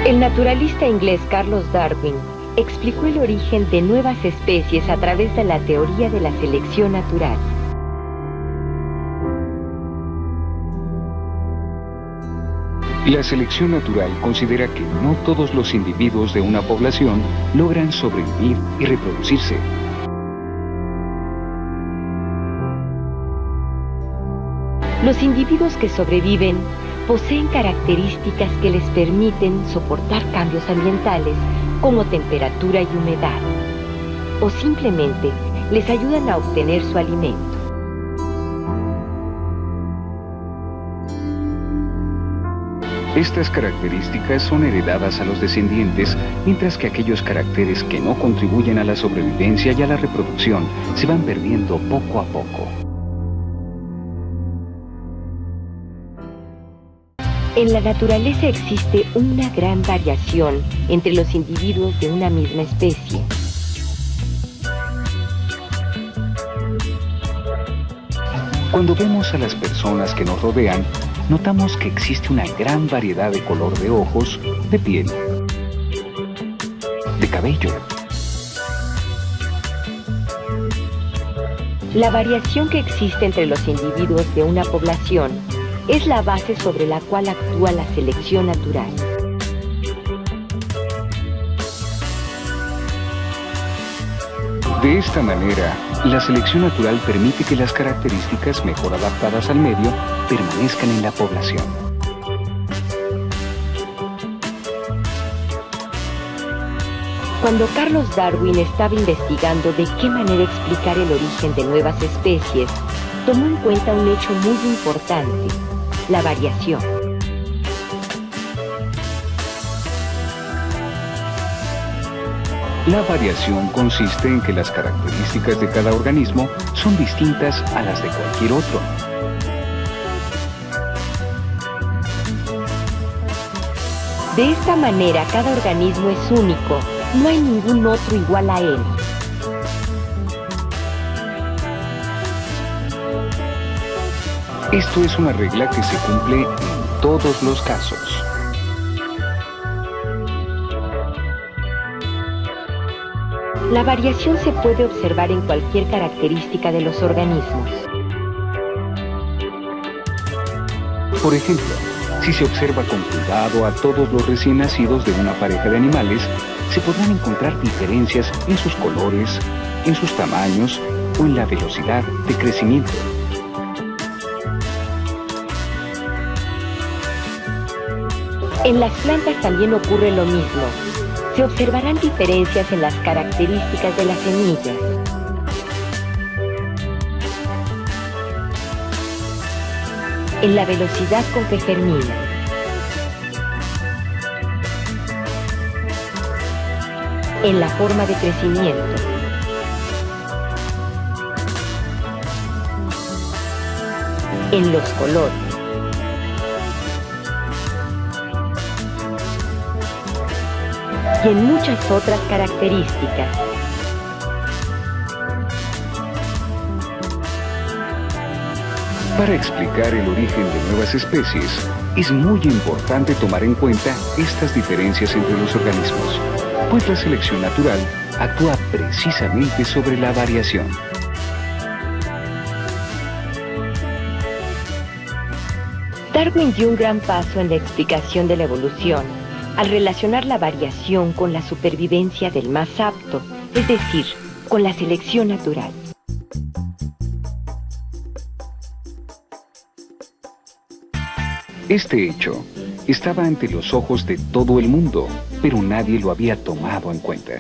El naturalista inglés Charles Darwin explicó el origen de nuevas especies a través de la teoría de la selección natural. La selección natural considera que no todos los individuos de una población logran sobrevivir y reproducirse. Los individuos que sobreviven poseen características que les permiten soportar cambios ambientales como temperatura y humedad, o simplemente les ayudan a obtener su alimento. Estas características son heredadas a los descendientes, mientras que aquellos caracteres que no contribuyen a la sobrevivencia y a la reproducción se van perdiendo poco a poco. En la naturaleza existe una gran variación entre los individuos de una misma especie. Cuando vemos a las personas que nos rodean, notamos que existe una gran variedad de color de ojos, de piel, de cabello. La variación que existe entre los individuos de una población es la base sobre la cual actúa la selección natural. De esta manera, la selección natural permite que las características mejor adaptadas al medio permanezcan en la población. Cuando Charles Darwin estaba investigando de qué manera explicar el origen de nuevas especies, tomó en cuenta un hecho muy importante: la variación. La variación consiste en que las características de cada organismo son distintas a las de cualquier otro. De esta manera, cada organismo es único, no hay ningún otro igual a él. Esto es una regla que se cumple en todos los casos. La variación se puede observar en cualquier característica de los organismos. Por ejemplo, si se observa con cuidado a todos los recién nacidos de una pareja de animales, se podrán encontrar diferencias en sus colores, en sus tamaños o en la velocidad de crecimiento. En las plantas también ocurre lo mismo. Se observarán diferencias en las características de las semillas. En la velocidad con que germinan. En la forma de crecimiento. En los colores. Y en muchas otras características. Para explicar el origen de nuevas especies, es muy importante tomar en cuenta estas diferencias entre los organismos, pues la selección natural actúa precisamente sobre la variación. Darwin dio un gran paso en la explicación de la evolución, al relacionar la variación con la supervivencia del más apto, es decir, con la selección natural. Este hecho estaba ante los ojos de todo el mundo, pero nadie lo había tomado en cuenta.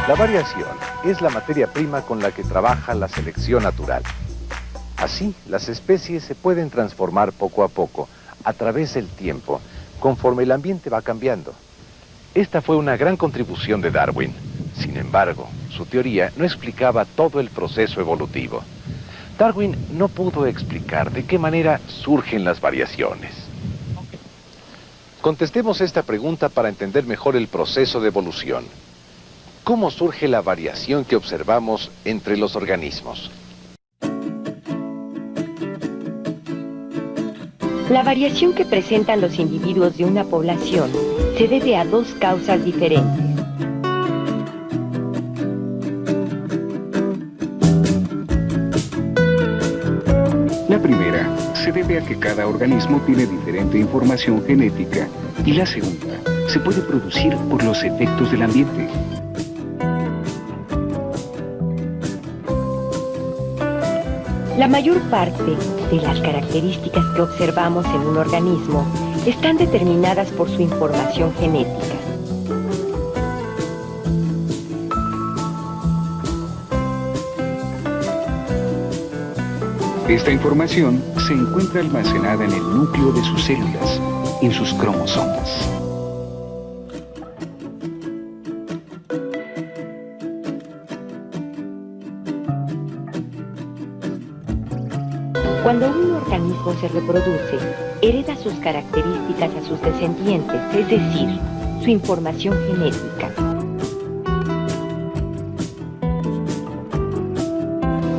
La variación es la materia prima con la que trabaja la selección natural. Así, las especies se pueden transformar poco a poco, a través del tiempo, conforme el ambiente va cambiando. Esta fue una gran contribución de Darwin. Sin embargo, su teoría no explicaba todo el proceso evolutivo. Darwin no pudo explicar de qué manera surgen las variaciones. Contestemos esta pregunta para entender mejor el proceso de evolución. ¿Cómo surge la variación que observamos entre los organismos? La variación que presentan los individuos de una población se debe a dos causas diferentes. La primera se debe a que cada organismo tiene diferente información genética y la segunda se puede producir por los efectos del ambiente. La mayor parte de las características que observamos en un organismo están determinadas por su información genética. Esta información se encuentra almacenada en el núcleo de sus células, en sus cromosomas. Cuando un organismo se reproduce, hereda sus características a sus descendientes, es decir, su información genética.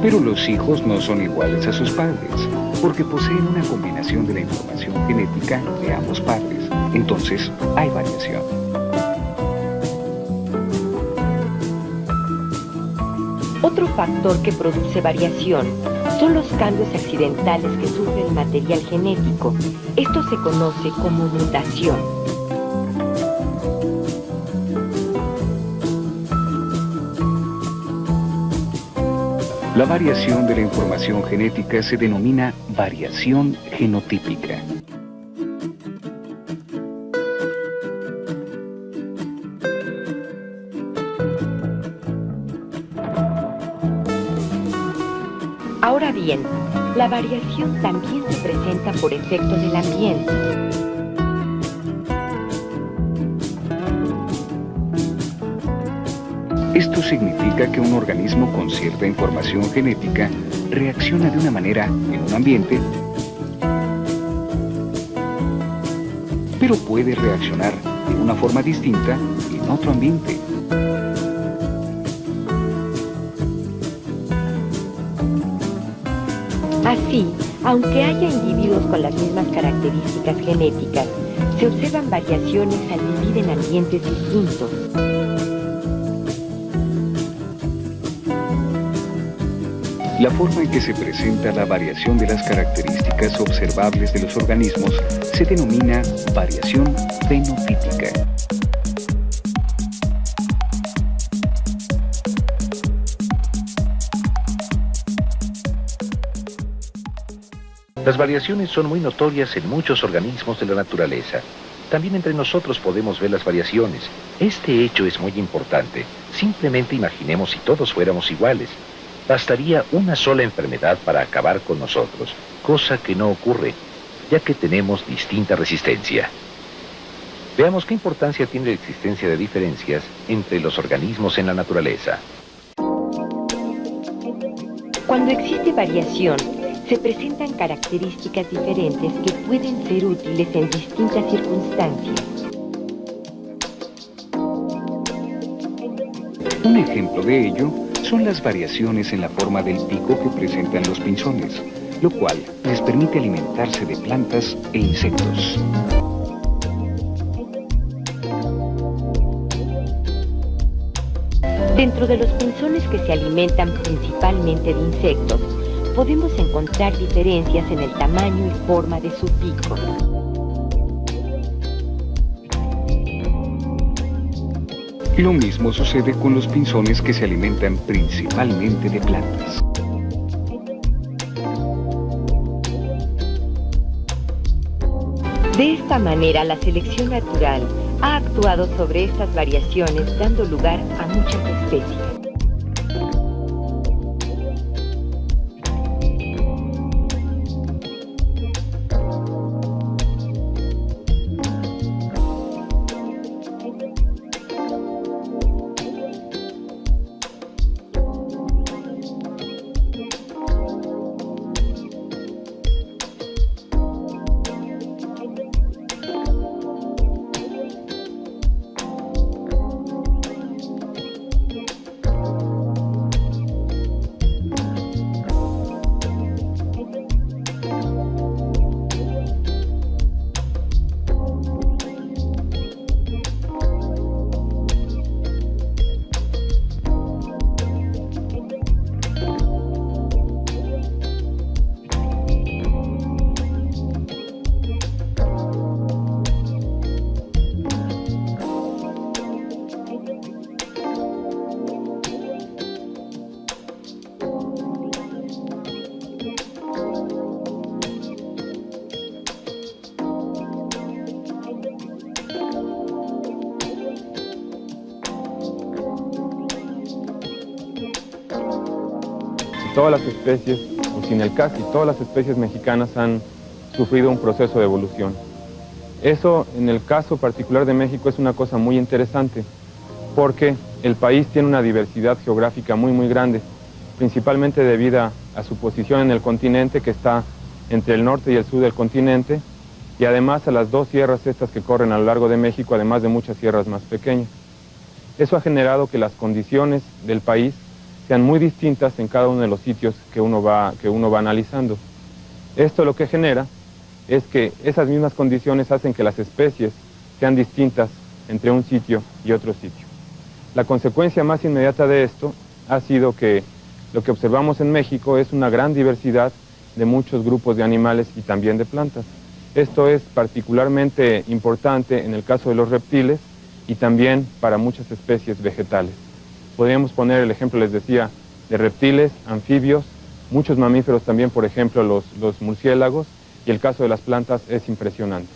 Pero los hijos no son iguales a sus padres, porque poseen una combinación de la información genética de ambos padres. Entonces, hay variación. Otro factor que produce variación son los cambios accidentales que sufre el material genético. Esto se conoce como mutación. La variación de la información genética se denomina variación genotípica. Ahora bien, la variación también se presenta por efecto del ambiente. Esto significa que un organismo con cierta información genética reacciona de una manera en un ambiente, pero puede reaccionar de una forma distinta en otro ambiente. Así, aunque haya individuos con las mismas características genéticas, se observan variaciones al vivir en ambientes distintos. La forma en que se presenta la variación de las características observables de los organismos se denomina variación fenotípica. Las variaciones son muy notorias en muchos organismos de la naturaleza. También entre nosotros podemos ver las variaciones. Este hecho es muy importante. Simplemente imaginemos si todos fuéramos iguales. Bastaría una sola enfermedad para acabar con nosotros, cosa que no ocurre, ya que tenemos distinta resistencia. Veamos qué importancia tiene la existencia de diferencias entre los organismos en la naturaleza. Cuando existe variación, se presentan características diferentes que pueden ser útiles en distintas circunstancias. Un ejemplo de ello son las variaciones en la forma del pico que presentan los pinzones, lo cual les permite alimentarse de plantas e insectos. Dentro de los pinzones que se alimentan principalmente de insectos, podemos encontrar diferencias en el tamaño y forma de su pico. Lo mismo sucede con los pinzones que se alimentan principalmente de plantas. De esta manera, la selección natural ha actuado sobre estas variaciones, dando lugar a muchas especies. todas las especies, o si en el casi todas las especies mexicanas han sufrido un proceso de evolución. Eso, en el caso particular de México, es una cosa muy interesante, porque el país tiene una diversidad geográfica muy grande, principalmente debido a su posición en el continente, que está entre el norte y el sur del continente, y además a las dos sierras estas que corren a lo largo de México, además de muchas sierras más pequeñas. Eso ha generado que las condiciones del país sean muy distintas en cada uno de los sitios que uno va analizando. Esto lo que genera es que esas mismas condiciones hacen que las especies sean distintas entre un sitio y otro sitio. La consecuencia más inmediata de esto ha sido que lo que observamos en México es una gran diversidad de muchos grupos de animales y también de plantas. Esto es particularmente importante en el caso de los reptiles y también para muchas especies vegetales. Podríamos poner el ejemplo, les decía, de reptiles, anfibios, muchos mamíferos también, por ejemplo, los murciélagos, y el caso de las plantas es impresionante.